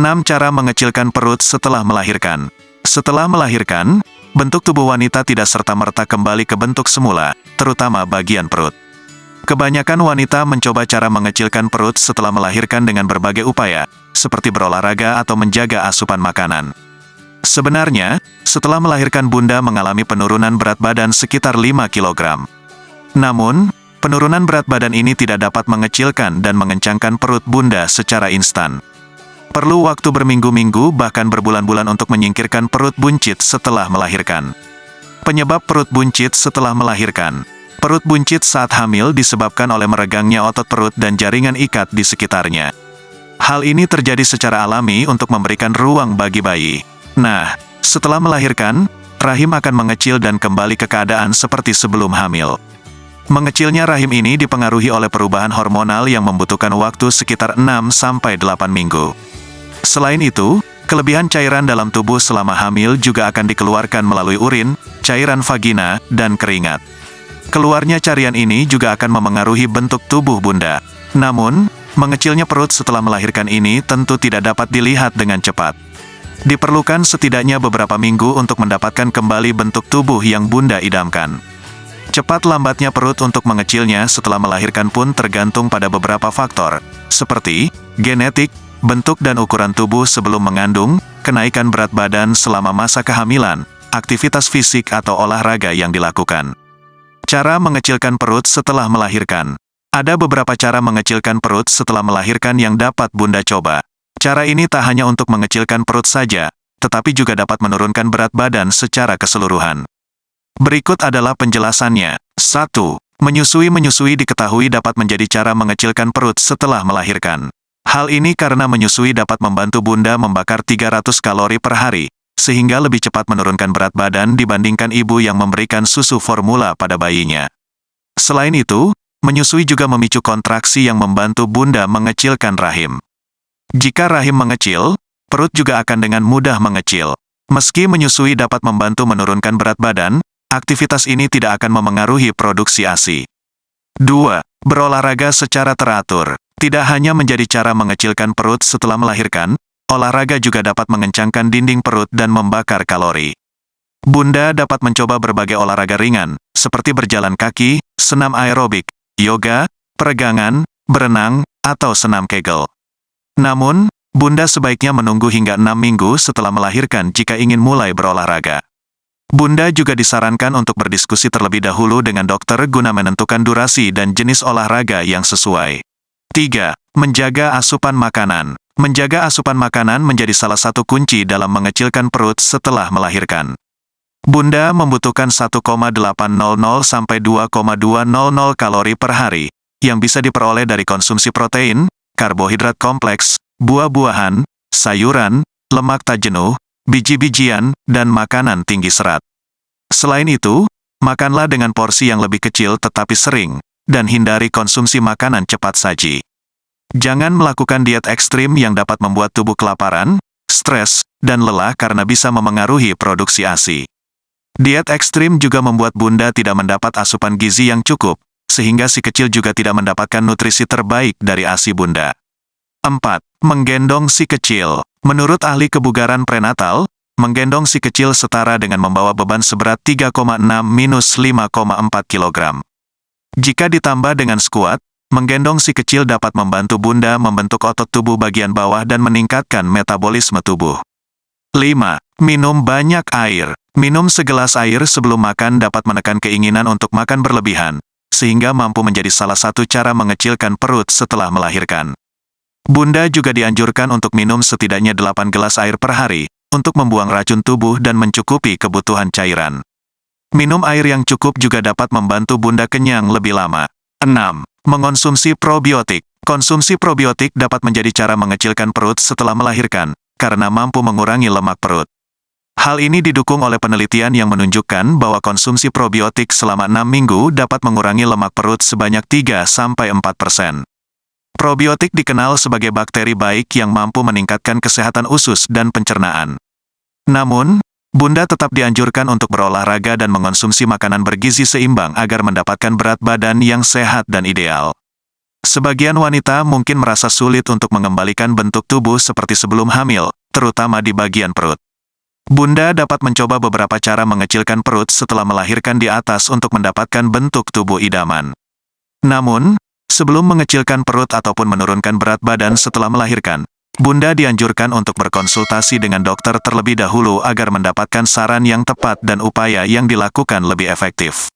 6 cara mengecilkan perut setelah melahirkan. Setelah melahirkan, bentuk tubuh wanita tidak serta-merta kembali ke bentuk semula, terutama bagian perut. Kebanyakan wanita mencoba cara mengecilkan perut setelah melahirkan dengan berbagai upaya, seperti berolahraga atau menjaga asupan makanan. Sebenarnya, setelah melahirkan bunda mengalami penurunan berat badan sekitar 5 kg. Namun, penurunan berat badan ini tidak dapat mengecilkan dan mengencangkan perut bunda secara instan. Perlu waktu berminggu-minggu bahkan berbulan-bulan untuk menyingkirkan perut buncit setelah melahirkan. Penyebab perut buncit setelah melahirkan. Perut buncit saat hamil disebabkan oleh meregangnya otot perut dan jaringan ikat di sekitarnya. Hal ini terjadi secara alami untuk memberikan ruang bagi bayi. Nah, setelah melahirkan, rahim akan mengecil dan kembali ke keadaan seperti sebelum hamil. Mengecilnya rahim ini dipengaruhi oleh perubahan hormonal yang membutuhkan waktu sekitar 6-8 minggu. Selain itu, kelebihan cairan dalam tubuh selama hamil juga akan dikeluarkan melalui urin, cairan vagina, dan keringat. Keluarnya cairan ini juga akan memengaruhi bentuk tubuh bunda. Namun, mengecilnya perut setelah melahirkan ini tentu tidak dapat dilihat dengan cepat. Diperlukan setidaknya beberapa minggu untuk mendapatkan kembali bentuk tubuh yang bunda idamkan. Cepat lambatnya perut untuk mengecilnya setelah melahirkan pun tergantung pada beberapa faktor, seperti genetik, bentuk dan ukuran tubuh sebelum mengandung, kenaikan berat badan selama masa kehamilan, aktivitas fisik atau olahraga yang dilakukan. Cara mengecilkan perut setelah melahirkan. Ada beberapa cara mengecilkan perut setelah melahirkan yang dapat bunda coba. Cara ini tak hanya untuk mengecilkan perut saja, tetapi juga dapat menurunkan berat badan secara keseluruhan. Berikut adalah penjelasannya. 1. Menyusui diketahui dapat menjadi cara mengecilkan perut setelah melahirkan. Hal ini karena menyusui dapat membantu bunda membakar 300 kalori per hari, sehingga lebih cepat menurunkan berat badan dibandingkan ibu yang memberikan susu formula pada bayinya. Selain itu, menyusui juga memicu kontraksi yang membantu bunda mengecilkan rahim. Jika rahim mengecil, perut juga akan dengan mudah mengecil. Meski menyusui dapat membantu menurunkan berat badan, aktivitas ini tidak akan memengaruhi produksi ASI. 2. Berolahraga secara teratur. Tidak hanya menjadi cara mengecilkan perut setelah melahirkan, olahraga juga dapat mengencangkan dinding perut dan membakar kalori. Bunda dapat mencoba berbagai olahraga ringan, seperti berjalan kaki, senam aerobik, yoga, peregangan, berenang, atau senam Kegel. Namun, bunda sebaiknya menunggu hingga 6 minggu setelah melahirkan jika ingin mulai berolahraga. Bunda juga disarankan untuk berdiskusi terlebih dahulu dengan dokter guna menentukan durasi dan jenis olahraga yang sesuai. 3. Menjaga asupan makanan. Menjaga asupan makanan menjadi salah satu kunci dalam mengecilkan perut setelah melahirkan. Bunda membutuhkan 1,800 sampai 2,200 kalori per hari, yang bisa diperoleh dari konsumsi protein, karbohidrat kompleks, buah-buahan, sayuran, lemak tak jenuh, biji-bijian, dan makanan tinggi serat. Selain itu, makanlah dengan porsi yang lebih kecil tetapi sering, dan hindari konsumsi makanan cepat saji. Jangan melakukan diet ekstrim yang dapat membuat tubuh kelaparan, stres, dan lelah karena bisa memengaruhi produksi ASI. Diet ekstrim juga membuat bunda tidak mendapat asupan gizi yang cukup, sehingga si kecil juga tidak mendapatkan nutrisi terbaik dari ASI bunda. 4. Menggendong si kecil. Menurut ahli kebugaran prenatal, menggendong si kecil setara dengan membawa beban seberat 3,6-5,4 kg. Jika ditambah dengan squat, menggendong si kecil dapat membantu bunda membentuk otot tubuh bagian bawah dan meningkatkan metabolisme tubuh. 5. Minum banyak air. Minum segelas air sebelum makan dapat menekan keinginan untuk makan berlebihan, sehingga mampu menjadi salah satu cara mengecilkan perut setelah melahirkan. Bunda juga dianjurkan untuk minum setidaknya 8 gelas air per hari, untuk membuang racun tubuh dan mencukupi kebutuhan cairan. Minum air yang cukup juga dapat membantu bunda kenyang lebih lama. 6. Mengonsumsi probiotik. Konsumsi probiotik dapat menjadi cara mengecilkan perut setelah melahirkan, karena mampu mengurangi lemak perut. Hal ini didukung oleh penelitian yang menunjukkan bahwa konsumsi probiotik selama 6 minggu dapat mengurangi lemak perut sebanyak 3-4%. Probiotik dikenal sebagai bakteri baik yang mampu meningkatkan kesehatan usus dan pencernaan. Namun, bunda tetap dianjurkan untuk berolahraga dan mengonsumsi makanan bergizi seimbang agar mendapatkan berat badan yang sehat dan ideal. Sebagian wanita mungkin merasa sulit untuk mengembalikan bentuk tubuh seperti sebelum hamil, terutama di bagian perut. Bunda dapat mencoba beberapa cara mengecilkan perut setelah melahirkan di atas untuk mendapatkan bentuk tubuh idaman. Namun, sebelum mengecilkan perut ataupun menurunkan berat badan setelah melahirkan, Bunda dianjurkan untuk berkonsultasi dengan dokter terlebih dahulu agar mendapatkan saran yang tepat dan upaya yang dilakukan lebih efektif.